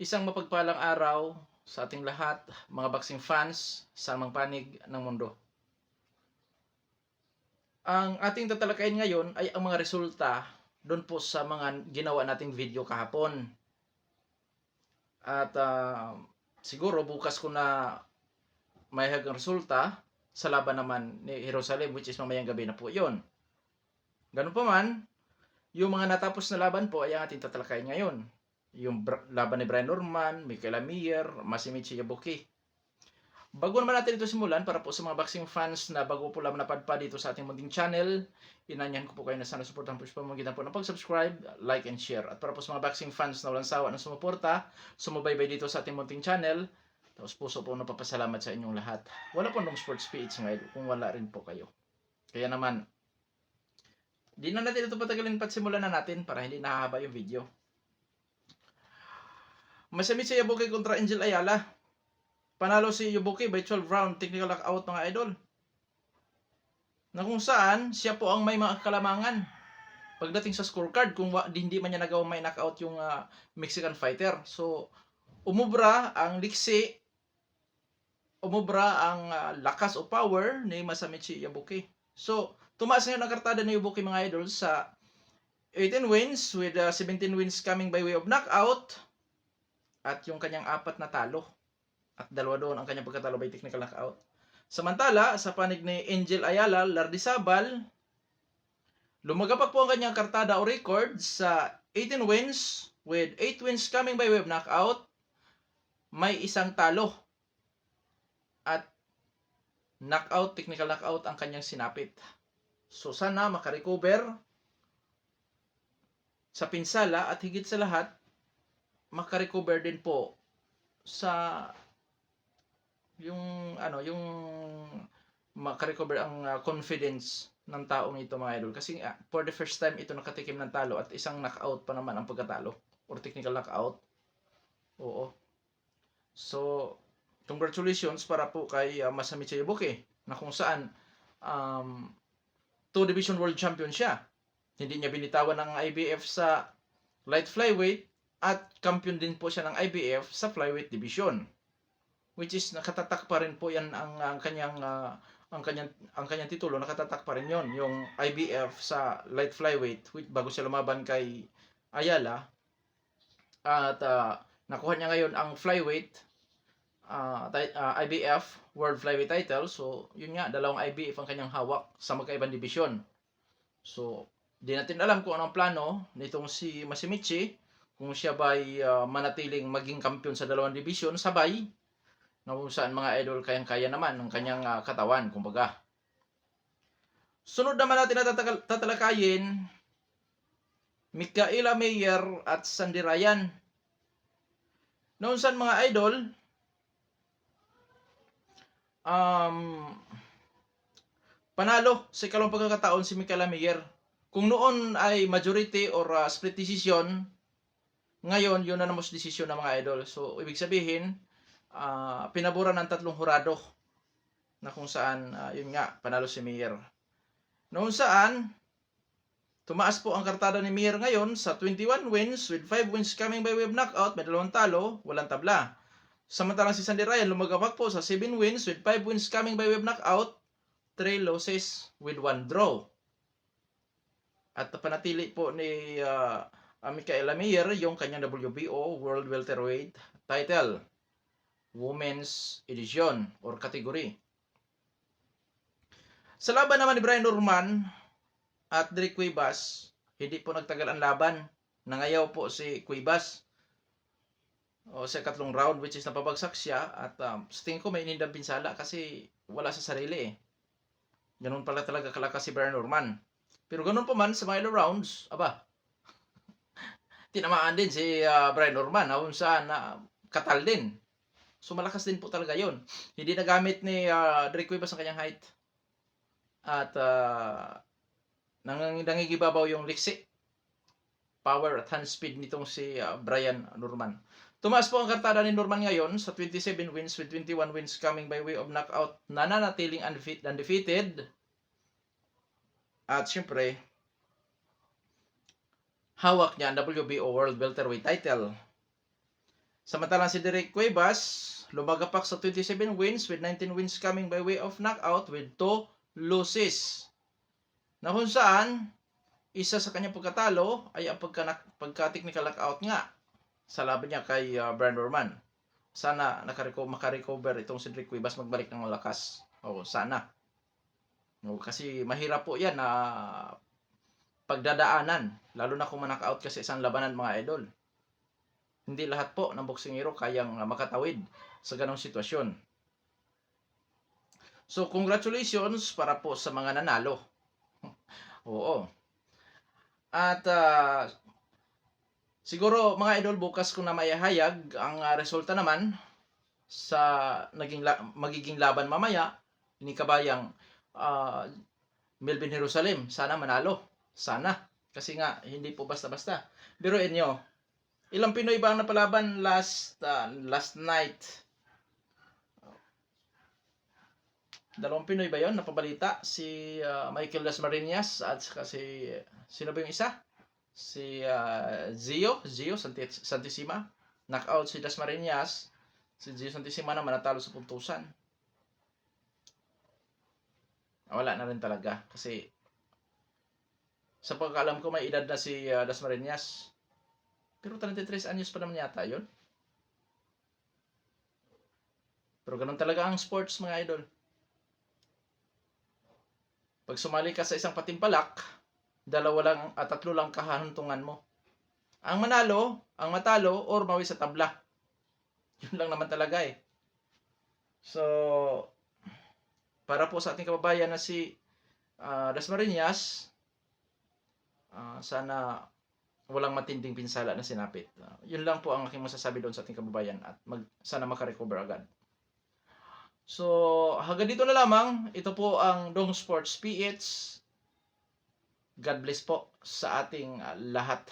Isang mapagpalang araw sa ating lahat, mga boxing fans sa mang panig ng mundo. Ang ating tatalakayin ngayon ay ang mga resulta doon po sa mga ginawa nating video kahapon. At siguro bukas ko na may hagang resulta sa laban naman ni Jerusalem, which is mamayang gabi na po yon. Ganun pa man, yung mga natapos na laban po ay ang ating tatalakayin ngayon. Yung laban ni Brian Norman, Michael Amir, Masamichi Yabuki. Bago naman natin ito simulan, para po sa mga boxing fans na bago po lang napadpa dito sa ating munting channel, inanyahan ko po kayo na sana suportahan po sa pamamagitan po ng pag-subscribe, like, and share. At para po sa mga boxing fans na walang sawa na sumuporta, sumubaybay dito sa ating munting channel, tapos puso po napapasalamat sa inyong lahat. Wala po nung sports PH ngayon kung wala rin po kayo. Kaya naman, di na natin ito patagalin pat simulan na natin para hindi nahahaba yung video. Masamichi Yabuki kontra Angel Ayala. Panalo si Yabuki by 12 round technical knockout mga idol. Na kung saan siya po ang may mga kalamangan pagdating sa scorecard kung hindi man niya nagawa may knockout yung Mexican fighter. So umubra ang liksi, umubra ang lakas o power ni Masamichi Yabuki. So tumaas ngayon ang kartada ni Yabuki mga idol sa 18 wins with 17 wins coming by way of knockout at yung kanyang 4 na talo. At dalawa doon ang kanyang pagkatalo by technical knockout. Samantala, sa panig ni Angel Ayala, Lardizabal, lumagapak po ang kanyang kartada o record sa 18 wins with 8 wins coming by way of knockout. May isang talo. At knockout, technical knockout ang kanyang sinapit. So sana makarecover sa pinsala at higit sa lahat, makarecover din po sa yung makarecover ang confidence ng taong ito mga idol. Kasi for the first time ito nakatikim ng talo at isang knockout pa naman ang pagkatalo or technical knockout. Oo. So, congratulations para po kay Masamichi Yabuki na kung saan 2 division world champion siya. Hindi niya binitawan ng IBF sa light flyweight at champion din po siya ng IBF sa flyweight division. Which is nakatatak pa rin po yan ang kanyang titulo, nakatatak pa rin yon, yung IBF sa light flyweight bago siya lumaban kay Ayala. At nakuha niya ngayon ang flyweight IBF World Flyweight title. So yun nga, dalawang IBF ang kanyang hawak sa magkaibang division. So di natin alam kung anong plano nitong si Masamichi, kung siya ba'y manatiling maging kampiyon sa dalawang division sabay, na kung saan mga idol kayang-kaya naman ng kanyang katawan, kumbaga. Sunod naman natin na tatalakayin, Michaela Mayer at Sandy Ryan. Noon saan mga idol, panalo sa ikalawang pagkakataon si Michaela Mayer. Kung noon ay majority or split decision, ngayon yun na namos decision ng mga idol. So ibig sabihin, pinabura ng 3 hurado na kung saan yun nga, panalo si Mayer. Noon saan tumaas po ang kartada ni Mayer ngayon sa 21 wins with 5 wins coming by way of knockout, may 2 talo, walang tabla. Samantalang si Sandy Ryan lumagapak po sa 7 wins with 5 wins coming by way of knockout, 3 losses with 1 draw. At panatili po ni Michaela Mayer yung kanyang WBO World Welterweight title, Women's Edition or category. Sa laban naman ni Brian Norman at Derek Cuevas, hindi po nagtagal ang laban. Nangayaw po si Cuevas sa 3 round, which is napabagsak siya. At sa tingin ko may inindang pinsala kasi wala sa sarili eh. Ganun pala talaga kalakas si Brian Norman. Pero ganun pa man sa mga rounds, tinamaan din si Brian Norman kung saan katal din. So malakas din po talaga yon. Hindi nagamit ni Derek Cuevas ang kanyang height. At nangingibabaw yung liksi, power at hand speed nitong si Brian Norman. Tumaas po ang kartada ni Norman ngayon sa 27 wins with 21 wins coming by way of knockout, nananatiling undefeated. At syempre, hawak niya ang WBO World Welterweight title. Samantalang si Derek Cuevas, lumagapak sa 27 wins with 19 wins coming by way of knockout with 2 losses. Na kung saan, isa sa kanyang pagkatalo ay ang pagka-technical knockout nga sa laban niya kay Brian Norman. Sana makarecover itong si Derek Cuevas, magbalik ng lakas. O, sana. No, kasi mahirap po yan na pagdadaanan. Lalo na kung ma-knockout ka sa isang labanan, mga idol. Hindi lahat po ng boksingero kayang makatawid sa ganong sitwasyon. So, congratulations para po sa mga nanalo. Oo. At siguro mga idol, bukas ko na maihayag ang resulta naman sa magiging laban mamaya ni kabayang Melvin Jerusalem. Sana manalo. Sana. Kasi nga, hindi po basta-basta. Biruin nyo, ilang Pinoy ba ang napalaban last night? Dalawang Pinoy ba yon napabalita? Si Michael Dasmariñas at saka si sino ba yung isa? Si Gio Santissima. Knockout si Dasmariñas. Si Gio Santissima naman natalo sa puntusan. Wala na rin talaga kasi sa pagkaalam ko may edad na si Dasmariñas. Pero 33 anyos pa naman yata yun. Pero ganun talaga ang sports, mga idol. Pag sumali ka sa isang patimpalak, tatlo lang kahantungan mo. Ang manalo, ang matalo, or mawi sa tabla. Yun lang naman talaga eh. So, para po sa ating kababayan na si Dasmariñas, sana walang matinding pinsala na sinapit. Yun lang po ang aking masasabi doon sa ating kababayan at sana makarecover agad. So, hanggang dito na lamang. Ito po ang Dong Sports PH. God bless po sa ating lahat.